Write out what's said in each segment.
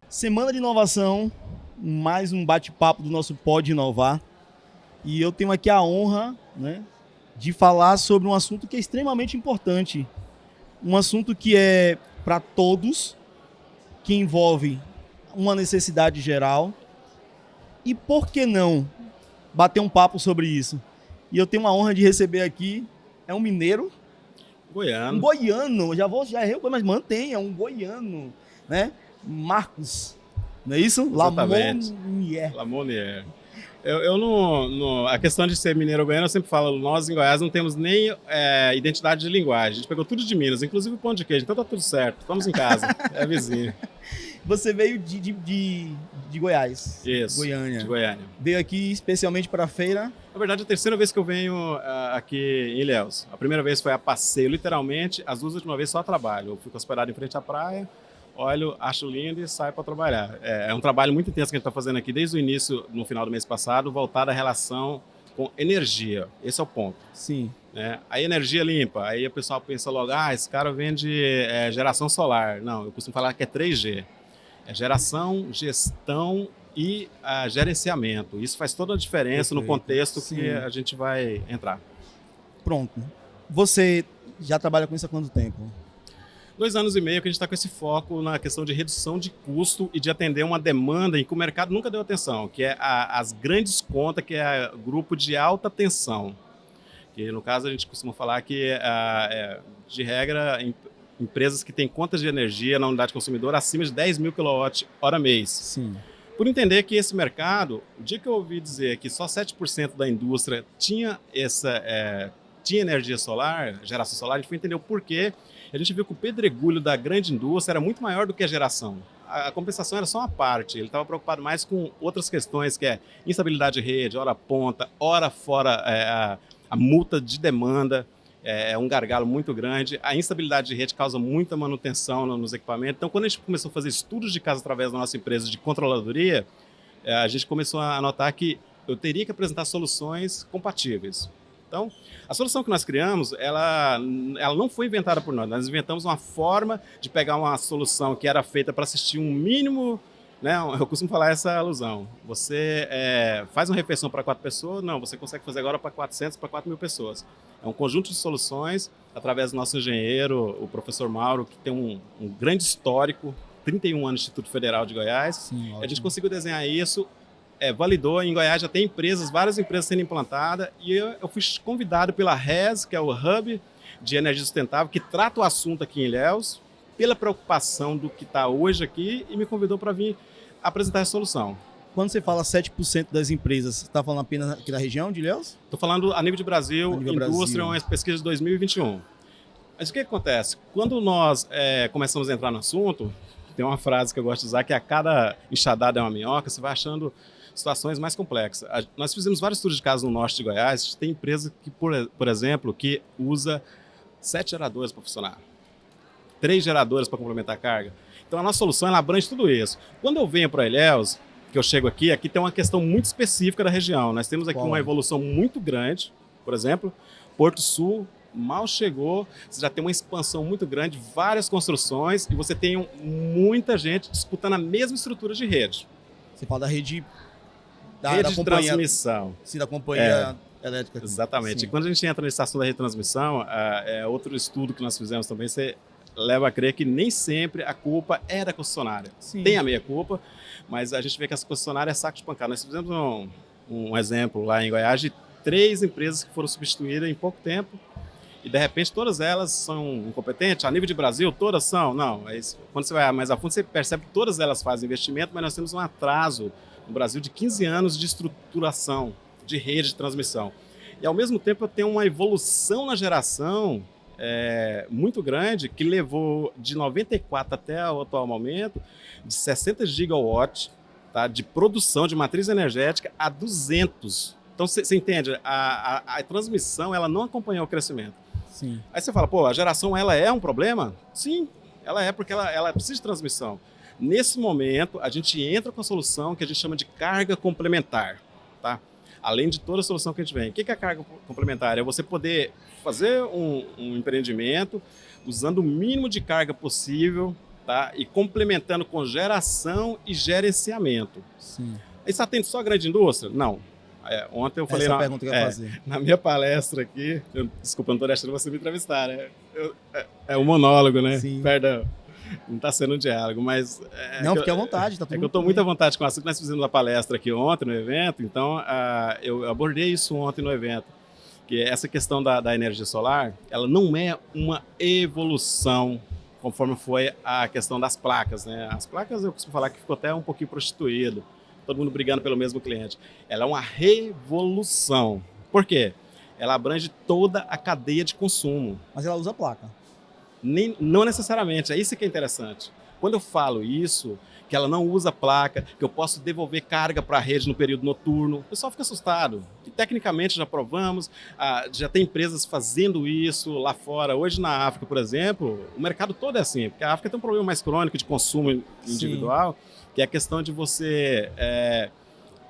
Semana de inovação, mais um bate-papo do nosso Pode Inovar. E eu tenho aqui a honra, né, de falar sobre um assunto que é extremamente importante. Um assunto que é para todos, que envolve uma necessidade geral. E por que não bater um papo sobre isso? E eu tenho a honra de receber aqui, é um mineiro, Goiano. um goiano, já errei, mas mantém, é um goiano, né? Marcos, não é isso? Exatamente. Lamonier. Lamonier. Eu não. A questão de ser mineiro ou goiano, eu sempre falo, nós em Goiás não temos nem identidade de linguagem. A gente pegou tudo de Minas, inclusive o pão de queijo, então tá tudo certo. Estamos em casa, é vizinho. Você veio de Goiás. Isso, Goiânia. de Goiânia. Veio aqui especialmente para a feira. Na verdade, é a terceira vez que eu venho aqui em Ilhéus. A primeira vez foi a passeio, literalmente. As duas últimas vezes só a trabalho. Eu fico hospedado em frente à praia, olho, acho lindo e saio para trabalhar. É um trabalho muito intenso que a gente está fazendo aqui desde o início, no final do mês passado, voltado à relação com energia. Esse é o ponto. Sim. A energia limpa. Aí o pessoal pensa logo, esse cara vende geração solar. Não, eu costumo falar que é 3G. É geração, gestão e gerenciamento. Isso faz toda a diferença. Perfeito. No contexto Sim. que a gente vai entrar. Pronto. Você já trabalha com isso há quanto tempo? 2 anos e meio que a gente está com esse foco na questão de redução de custo e de atender uma demanda em que o mercado nunca deu atenção, que é as grandes contas, que é grupo de alta tensão. Que no caso a gente costuma falar que, de regra, empresas que têm contas de energia na unidade consumidora acima de 10 mil kWh mês. Sim. Por entender que esse mercado, o dia que eu ouvi dizer que só 7% da indústria tinha energia solar, geração solar, a gente foi entender o porquê. A gente viu que o pedregulho da grande indústria era muito maior do que a geração. A compensação era só uma parte, ele estava preocupado mais com outras questões, que é instabilidade de rede, hora ponta, hora fora a multa de demanda, é um gargalo muito grande. A instabilidade de rede causa muita manutenção nos equipamentos. Então, quando a gente começou a fazer estudos de caso através da nossa empresa de controladoria, a gente começou a notar que eu teria que apresentar soluções compatíveis. Então, a solução que nós criamos, ela não foi inventada por nós. Nós inventamos uma forma de pegar uma solução que era feita para assistir um mínimo, né? Eu costumo falar essa alusão. Você faz uma refeição para 4 pessoas, não, você consegue fazer agora para 400, para 4 mil pessoas. É um conjunto de soluções, através do nosso engenheiro, o professor Mauro, que tem um grande histórico, 31 anos no Instituto Federal de Goiás. Sim, a gente conseguiu desenhar isso. Validou, em Goiás já tem várias empresas sendo implantadas, e eu fui convidado pela RES, que é o Hub de Energia Sustentável, que trata o assunto aqui em Ilhéus, pela preocupação do que está hoje aqui, e me convidou para vir apresentar a solução. Quando você fala 7% das empresas, você está falando apenas aqui da região de Ilhéus? Estou falando a nível de Brasil, indústria, Brasil. Uma pesquisa de 2021. Mas o que acontece? Quando nós começamos a entrar no assunto, tem uma frase que eu gosto de usar, que a cada enxadada é uma minhoca, você vai achando situações mais complexas. Nós fizemos vários estudos de caso no norte de Goiás. Tem empresa que, por exemplo, que usa 7 geradores para funcionar, 3 geradores para complementar a carga. Então a nossa solução ela abrange tudo isso. Quando eu venho para Ilhéus, que eu chego aqui tem uma questão muito específica da região. Nós temos aqui uma evolução muito grande. Por exemplo, Porto Sul mal chegou, você já tem uma expansão muito grande, várias construções, e você tem muita gente disputando a mesma estrutura de rede. Você fala da rede de transmissão. Sim, da companhia elétrica. Exatamente. Sim. E quando a gente entra nesse assunto da retransmissão, outro estudo que nós fizemos também, você leva a crer que nem sempre a culpa é da concessionária. Sim. Tem a meia culpa, mas a gente vê que essa concessionária é saco de pancada. Nós fizemos um exemplo lá em Goiás de 3 empresas que foram substituídas em pouco tempo, e de repente todas elas são incompetentes. A nível de Brasil, todas são? Não. Quando você vai mais a fundo, você percebe que todas elas fazem investimento, mas nós temos um atraso no Brasil de 15 anos de estruturação de rede de transmissão. E, ao mesmo tempo, eu tenho uma evolução na geração muito grande, que levou de 94 até o atual momento, de 60 gigawatts, tá, de produção de matriz energética a 200. Então, você entende? A transmissão ela não acompanhou o crescimento. Sim. Aí você fala, a geração ela é um problema? Sim, ela é, porque ela precisa de transmissão. Nesse momento, a gente entra com a solução que a gente chama de carga complementar. Tá? além de toda a solução que a gente vem. O que é a carga complementar? É você poder fazer um empreendimento usando o mínimo de carga possível, tá? E complementando com geração e gerenciamento. Sim. Aí você atende só a grande indústria? Não. Ontem eu falei Essa pergunta que eu ia fazer. na minha palestra aqui, desculpa, não estou deixando você me entrevistar, né? É um monólogo, né? Sim. Perdão. Não está sendo um diálogo, mas... Não, fique à vontade. Tá tudo eu estou muito à vontade com o assunto. Nós fizemos a palestra aqui ontem no evento, então eu abordei isso ontem no evento, que essa questão da energia solar, ela não é uma evolução, conforme foi a questão das placas, né? As placas, eu costumo falar que ficou até um pouquinho prostituído, todo mundo brigando pelo mesmo cliente. Ela é uma revolução. Por quê? Ela abrange toda a cadeia de consumo. Mas ela usa placa. Não necessariamente, é isso que é interessante. Quando eu falo isso, que ela não usa placa, que eu posso devolver carga para a rede no período noturno, o pessoal fica assustado. E, tecnicamente já provamos, já tem empresas fazendo isso lá fora. Hoje na África, por exemplo, o mercado todo é assim, porque a África tem um problema mais crônico de consumo individual, que é a questão de você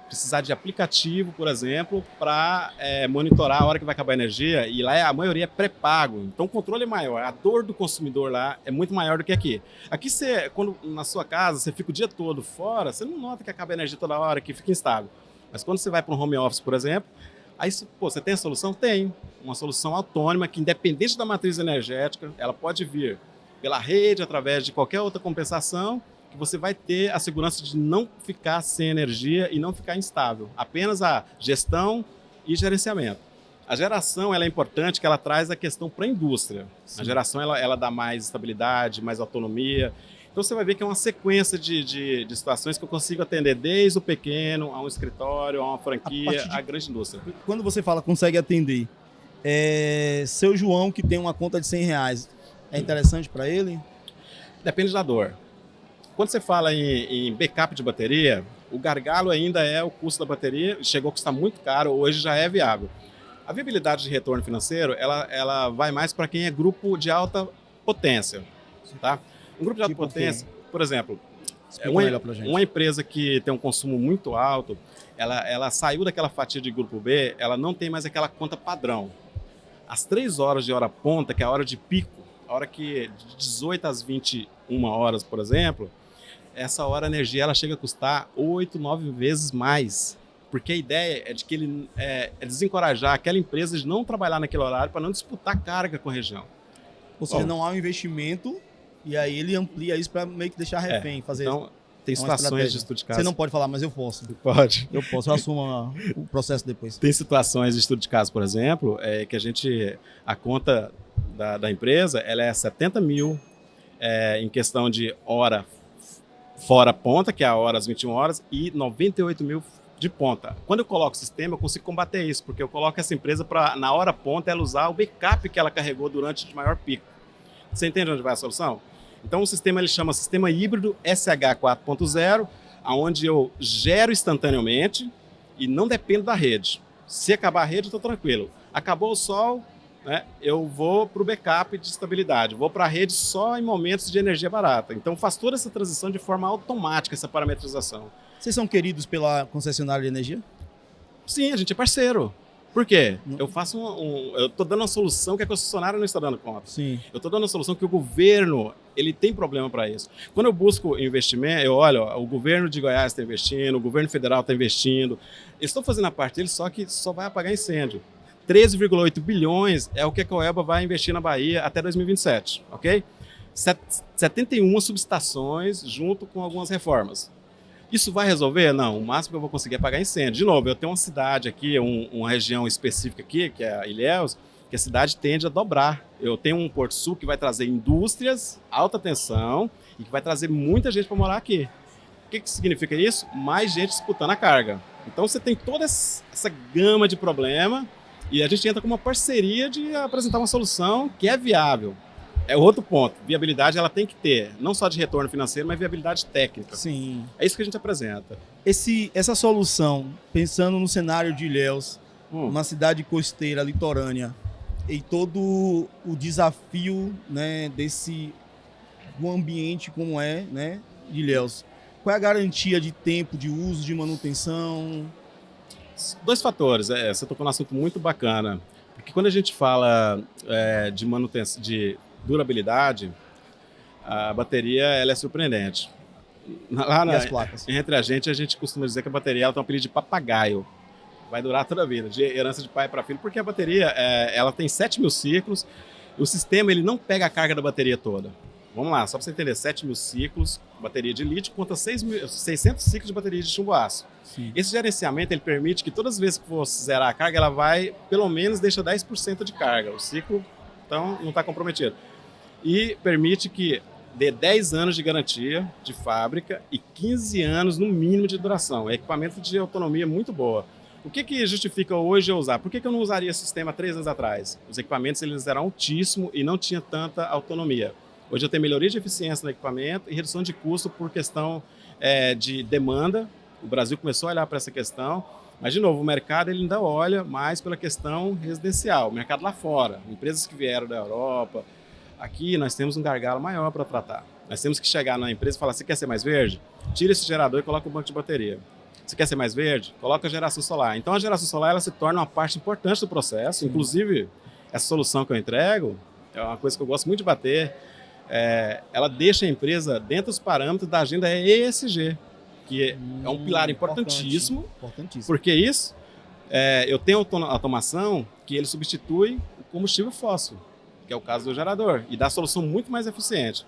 precisar de aplicativo, por exemplo, para monitorar a hora que vai acabar a energia, e lá a maioria é pré-pago, então o controle é maior, a dor do consumidor lá é muito maior do que aqui. Aqui, quando na sua casa, você fica o dia todo fora, você não nota que acaba a energia toda hora, que fica instável. Mas quando você vai para um home office, por exemplo, aí você tem a solução? Tem. Uma solução autônoma que, independente da matriz energética, ela pode vir pela rede, através de qualquer outra compensação, que você vai ter a segurança de não ficar sem energia e não ficar instável. Apenas a gestão e gerenciamento. A geração ela é importante, que ela traz a questão para a indústria. Sim. A geração ela dá mais estabilidade, mais autonomia. Então você vai ver que é uma sequência de situações que eu consigo atender desde o pequeno, a um escritório, a uma franquia, a grande indústria. Quando você fala consegue atender, seu João que tem uma conta de R$100, é interessante para ele? Depende da dor. Quando você fala em backup de bateria, o gargalo ainda é o custo da bateria, chegou a custar muito caro, hoje já é viável. A viabilidade de retorno financeiro, ela vai mais para quem é grupo potência, tá? Um grupo de alta potência, por exemplo, uma empresa que tem um consumo muito alto, ela saiu daquela fatia de grupo B, ela não tem mais aquela conta padrão. As 3 horas de hora ponta, que é a hora de pico, a hora que de 18 às 21 horas, por exemplo, essa hora a energia ela chega a custar 8, 9 vezes mais. Porque a ideia é de que ele desencorajar aquela empresa de não trabalhar naquele horário para não disputar carga com a região. Ou seja, não há um investimento e aí ele amplia isso para meio que deixar refém. Fazer então, tem situações de estudo de caso. Você não pode falar, mas eu posso. Pode. Eu posso, eu assumo o processo depois. Tem situações de estudo de caso, por exemplo, que a conta da empresa ela é 70 mil em questão de hora fora ponta, que é a hora às 21 horas, e 98 mil de ponta. Quando eu coloco o sistema, eu consigo combater isso, porque eu coloco essa empresa para, na hora ponta, ela usar o backup que ela carregou durante o maior pico. Você entende onde vai a solução? Então o sistema ele chama Sistema Híbrido SH 4.0, onde eu gero instantaneamente e não dependo da rede. Se acabar a rede, eu estou tranquilo. Acabou o sol, né, eu vou para o backup de estabilidade, vou para a rede só em momentos de energia barata. Então faz toda essa transição de forma automática, essa parametrização. Vocês são queridos pela concessionária de energia? Sim, a gente é parceiro. Por quê? Eu faço eu estou dando uma solução que a concessionária não está dando conta. Sim. Eu estou dando uma solução que o governo ele tem problema para isso. Quando eu busco investimento, eu olho, o governo de Goiás está investindo, o governo federal está investindo. Eles estão fazendo a parte deles, só que só vai apagar incêndio. 13,8 bilhões é o que a Coelba vai investir na Bahia até 2027, ok? 71 subestações junto com algumas reformas. Isso vai resolver? Não, o máximo que eu vou conseguir é apagar incêndio. De novo, eu tenho uma cidade aqui, uma região específica aqui, que é Ilhéus, que a cidade tende a dobrar. Eu tenho um Porto Sul que vai trazer indústrias, alta tensão, e que vai trazer muita gente para morar aqui. O que significa isso? Mais gente disputando a carga. Então você tem toda essa gama de problema e a gente entra com uma parceria de apresentar uma solução que é viável. É outro ponto. Viabilidade ela tem que ter, não só de retorno financeiro, mas viabilidade técnica. Sim. É isso que a gente apresenta. Essa solução, pensando no cenário de Ilhéus, uma cidade costeira, litorânea, e todo o desafio, né, do ambiente como de Ilhéus, qual é a garantia de tempo de uso, de manutenção? Dois fatores. Você tocou num assunto muito bacana. Porque quando a gente fala de manutenção, de durabilidade, a bateria ela é surpreendente. Lá E as placas? entre a gente costuma dizer que a bateria ela tem um apelido de papagaio. Vai durar toda a vida, de herança de pai para filho, porque a bateria ela tem 7.000 ciclos, e o sistema ele não pega a carga da bateria toda. Vamos lá, só para você entender, 7.000 ciclos, bateria de lítio, conta 600 ciclos de bateria de chumbo-aço. Esse gerenciamento ele permite que todas as vezes que for zerar a carga, ela vai, pelo menos, deixa 10% de carga. O ciclo, então, não está comprometido. E permite que dê 10 anos de garantia de fábrica e 15 anos no mínimo de duração. É equipamento de autonomia muito boa. O que justifica hoje eu usar? Por que eu não usaria esse sistema 3 anos atrás? Os equipamentos eles eram altíssimos e não tinha tanta autonomia. Hoje eu tenho melhoria de eficiência no equipamento e redução de custo por questão de demanda. O Brasil começou a olhar para essa questão, mas, de novo, o mercado ele ainda olha mais pela questão residencial, o mercado lá fora, empresas que vieram da Europa. Aqui nós temos um gargalo maior para tratar. Nós temos que chegar na empresa e falar, você quer ser mais verde? Tira esse gerador e coloca um banco de bateria. Você quer ser mais verde? Coloca a geração solar. Então, a geração solar ela se torna uma parte importante do processo. Inclusive, essa solução que eu entrego é uma coisa que eu gosto muito de bater. Ela deixa a empresa dentro dos parâmetros da agenda ESG, que é um pilar importantíssimo. Porque isso, eu tenho automação que ele substitui o combustível fóssil, que é o caso do gerador, e dá a solução muito mais eficiente.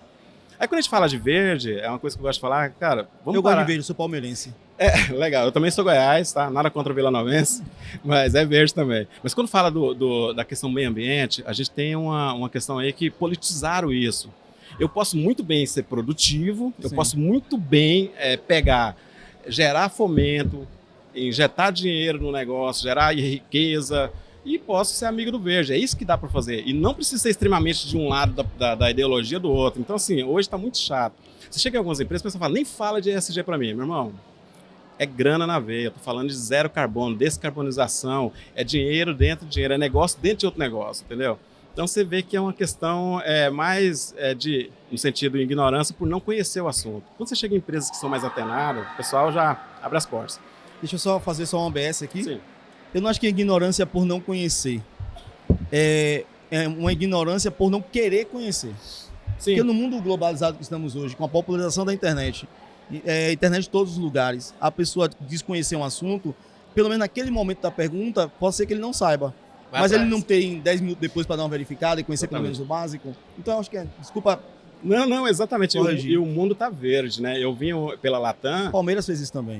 Aí quando a gente fala de verde, é uma coisa que eu gosto de falar, cara, vamos parar. Eu gosto de verde, eu sou palmeirense. Legal, eu também sou Goiás, tá? Nada contra o Vilanovense, mas é verde também. Mas quando fala da questão meio ambiente, a gente tem uma questão aí que politizaram isso. Eu posso muito bem ser produtivo, eu posso muito bem gerar fomento, injetar dinheiro no negócio, gerar riqueza, e posso ser amigo do verde. É isso que dá para fazer. E não precisa ser extremamente de um lado da ideologia do outro. Então, assim, hoje está muito chato. Você chega em algumas empresas, a pessoa fala, nem fala de ESG para mim, meu irmão. É grana na veia, eu tô falando de zero carbono, descarbonização, é dinheiro dentro de dinheiro, é negócio dentro de outro negócio, entendeu? Então você vê que é uma questão mais no sentido de ignorância por não conhecer o assunto. Quando você chega em empresas que são mais atenadas, o pessoal já abre as portas. Deixa eu só fazer um ABS aqui. Sim. Eu não acho que é ignorância por não conhecer. É uma ignorância por não querer conhecer. Sim. Porque no mundo globalizado que estamos hoje, com a popularização da internet, internet de todos os lugares, a pessoa desconhecer um assunto, pelo menos naquele momento da pergunta, pode ser que ele não saiba. Mas ele não tem 10 minutos depois para dar uma verificada e conhecer pelo menos o básico. Então, eu acho que desculpa. Não, exatamente. E o mundo tá verde, né? Eu vim pela Latam. Palmeiras fez isso também.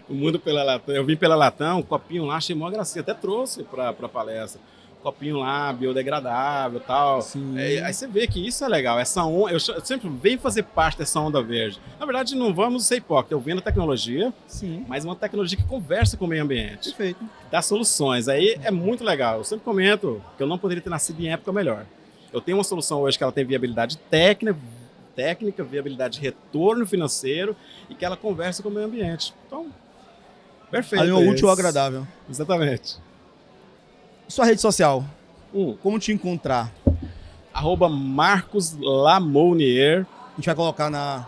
O mundo pela Latam. Eu vim pela Latam, um copinho lá, achei mó gracinha. Até trouxe para palestra. Copinho lá, biodegradável e tal. Aí você vê que isso é legal. Essa onda, eu sempre venho fazer parte dessa onda verde. Na verdade, não vamos ser hipócritas. Eu vendo a tecnologia, mas uma tecnologia que conversa com o meio ambiente. Perfeito. Dá soluções. Aí é muito legal. Eu sempre comento que eu não poderia ter nascido em época melhor. Eu tenho uma solução hoje que ela tem viabilidade técnica, viabilidade de retorno financeiro e que ela conversa com o meio ambiente. Então, perfeito. Aí é útil ou agradável. Exatamente. Sua rede social, como te encontrar? @Marcos Lamounier. A gente vai colocar na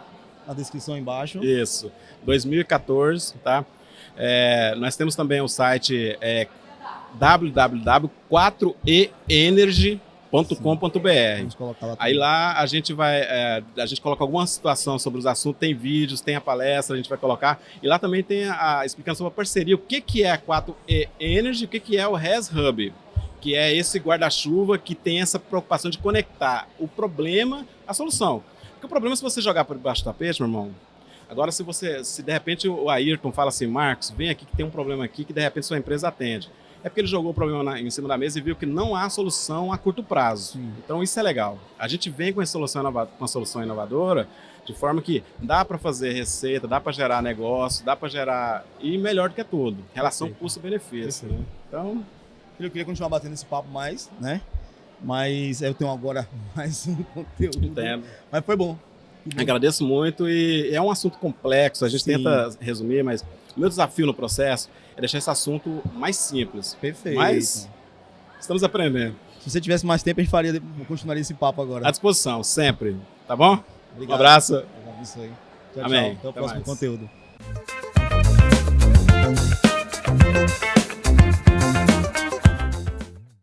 descrição embaixo. Isso, 2014, tá? Nós temos também o site www.4energy.com.br. Aí lá a gente coloca alguma situação sobre os assuntos, tem vídeos, tem a palestra, a gente vai colocar. E lá também tem explicando sobre a parceria, o que é a 4E Energy, o que é o Res Hub, que é esse guarda-chuva que tem essa preocupação de conectar o problema à solução. Porque o problema é se você jogar por debaixo do tapete, meu irmão. Agora, se de repente o Ayrton fala assim, Marcos, vem aqui que tem um problema aqui que de repente sua empresa atende. É porque ele jogou o problema em cima da mesa e viu que não há solução a curto prazo. Então isso é legal. A gente vem com uma solução inovadora, de forma que dá para fazer receita, dá para gerar negócio, dá para gerar... E melhor do que tudo, relação custo-benefício. Né? Então... Eu queria continuar batendo esse papo mais, né? Mas eu tenho agora mais um conteúdo. Entendo. Mas foi bom. Agradeço muito e é um assunto complexo, a gente tenta resumir, mas o meu desafio no processo é deixar esse assunto mais simples. Perfeito. Mas estamos aprendendo. Se você tivesse mais tempo, a gente continuaria esse papo agora. À disposição, sempre. Tá bom? Obrigado. Um abraço. Obrigado, isso aí. Tchau, Amém. tchau. Até o próximo conteúdo.